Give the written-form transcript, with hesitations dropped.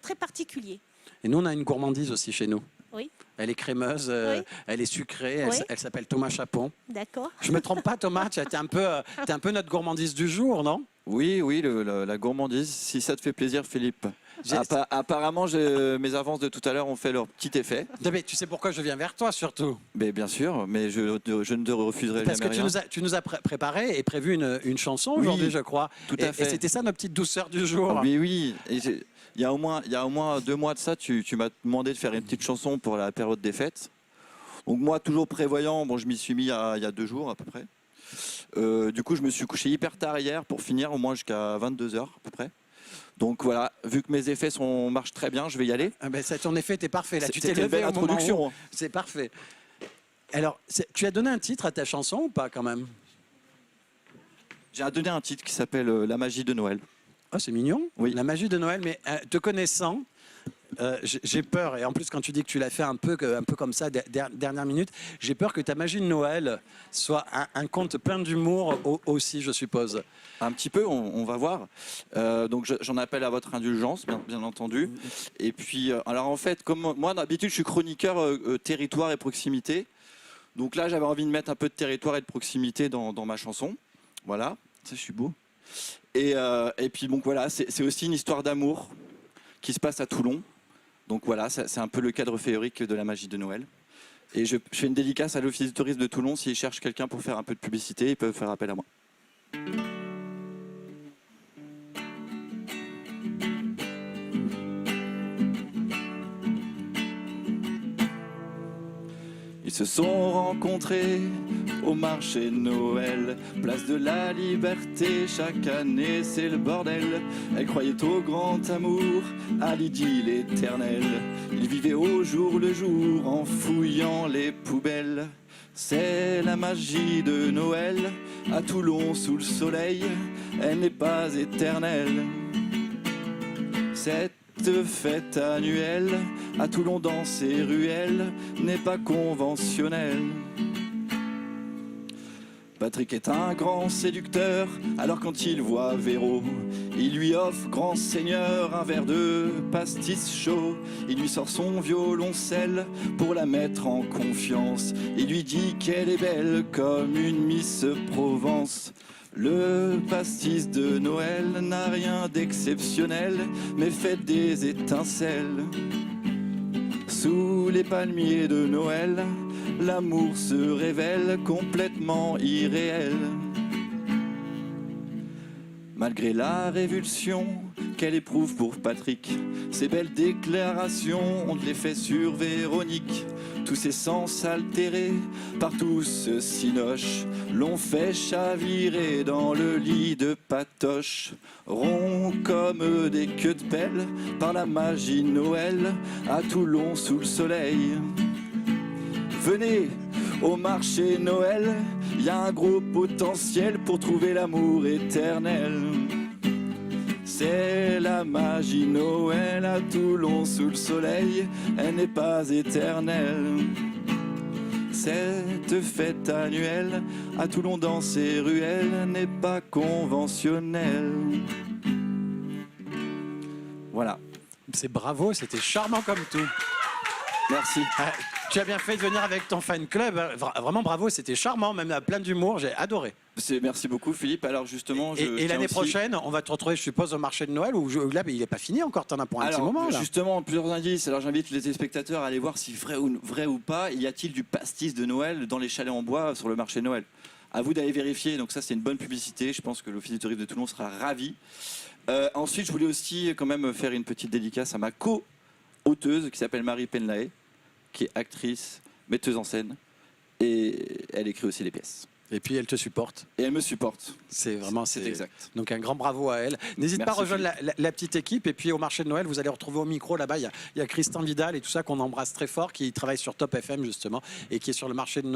très particulier. Et nous, on a une gourmandise aussi chez nous. Oui, Elle est crémeuse, Oui. elle est sucrée, Oui. elle s'appelle Thomas Chapon. d'accord. Je me trompe pas, Thomas, tu es un peu notre gourmandise du jour, non? Oui, oui, la gourmandise, si ça te fait plaisir, Philippe. Apparemment, mes avances de tout à l'heure ont fait leur petit effet. Non, mais tu sais pourquoi je viens vers toi, surtout? Mais bien sûr, mais je ne te refuserai Parce jamais que rien. tu nous as préparé et prévu une chanson aujourd'hui, je crois. tout à fait. Et c'était ça notre petite douceur du jour. Oui, oui. Il y a au moins 2 mois de ça, tu m'as demandé de faire une petite chanson pour la période des fêtes. Donc moi, toujours prévoyant, bon, je m'y suis mis il y a 2 jours à peu près. Du coup, je me suis couché hyper tard hier pour finir au moins jusqu'à 22h à peu près. Donc voilà, vu que mes effets marchent très bien, je vais y aller. Ah ben, ton effet, t'es parfait. Là, tu t'es C'était une levé belle au moment introduction. où- C'est parfait. Alors, tu as donné un titre à ta chanson ou pas, quand même? J'ai donné un titre qui s'appelle La magie de Noël. Oh, c'est mignon. Oui. La magie de Noël. Mais te connaissant, j'ai peur. Et en plus, quand tu dis que tu l'as fait un peu comme ça, dernière minute, j'ai peur que ta magie de Noël soit un conte plein d'humour aussi, je suppose. Un petit peu, on va voir. Donc j'en appelle à votre indulgence, bien entendu. Et puis, alors en fait, comme moi d'habitude, je suis chroniqueur territoire et proximité. Donc là, j'avais envie de mettre un peu de territoire et de proximité dans ma chanson. Voilà, ça, je suis beau. Et puis, donc voilà, c'est aussi une histoire d'amour qui se passe à Toulon. Donc voilà, c'est un peu le cadre féerique de la magie de Noël. Et je fais une dédicace à l'Office du tourisme de Toulon. S'ils cherchent quelqu'un pour faire un peu de publicité, ils peuvent faire appel à moi. Ils se sont rencontrés au marché de Noël, place de la Liberté, chaque année c'est le bordel. Elle croyait au grand amour, à l'idylle éternelle. Ils vivaient au jour le jour en fouillant les poubelles. C'est la magie de Noël, à Toulon sous le soleil, elle n'est pas éternelle. Cette fête annuelle, à Toulon dans ses ruelles, n'est pas conventionnelle. Patrick est un grand séducteur, alors quand il voit Véro, il lui offre, grand seigneur, un verre de pastis chaud. Il lui sort son violoncelle pour la mettre en confiance. Il lui dit qu'elle est belle comme une Miss Provence. Le pastis de Noël n'a rien d'exceptionnel, mais fait des étincelles. Sous les palmiers de Noël, l'amour se révèle complètement irréel. Malgré la révulsion qu'elle éprouve pour Patrick, ses belles déclarations ont de l'effet sur Véronique. Tous ses sens altérés par tout ce cinoche l'ont fait chavirer dans le lit de Patoche. Ronds comme des queues de pelle par la magie de Noël, à Toulon sous le soleil. Venez au marché Noël, il y a un gros potentiel pour trouver l'amour éternel. C'est la magie Noël à Toulon sous le soleil, elle n'est pas éternelle. Cette fête annuelle à Toulon dans ses ruelles n'est pas conventionnelle. Voilà. C'est bravo, c'était charmant comme tout. Merci. Tu as bien fait de venir avec ton fan club. Vraiment bravo, c'était charmant, même plein d'humour. J'ai adoré. Merci beaucoup Philippe. Alors justement, et l'année prochaine, on va te retrouver, je suppose, au marché de Noël où là, il n'est pas fini encore. T'en as pour un petit moment. Là. Justement, plusieurs indices. Alors j'invite les téléspectateurs à aller voir si vrai ou pas, y a-t-il du pastis de Noël dans les chalets en bois sur le marché de Noël. À vous d'aller vérifier. Donc ça, c'est une bonne publicité. Je pense que l'Office du tourisme de Toulon sera ravi. Ensuite, je voulais aussi quand même faire une petite dédicace à ma co-auteuse qui s'appelle Marie Penlae, qui est actrice, metteuse en scène, et elle écrit aussi les pièces. Et puis elle te supporte. Et elle me supporte. C'est vraiment c'est exact. Donc un grand bravo à elle. N'hésite pas à rejoindre la petite équipe. Et puis au marché de Noël, vous allez retrouver au micro là-bas. Il y a Christian Vidal et tout ça qu'on embrasse très fort, qui travaille sur Top FM justement et qui est sur le marché de Noël.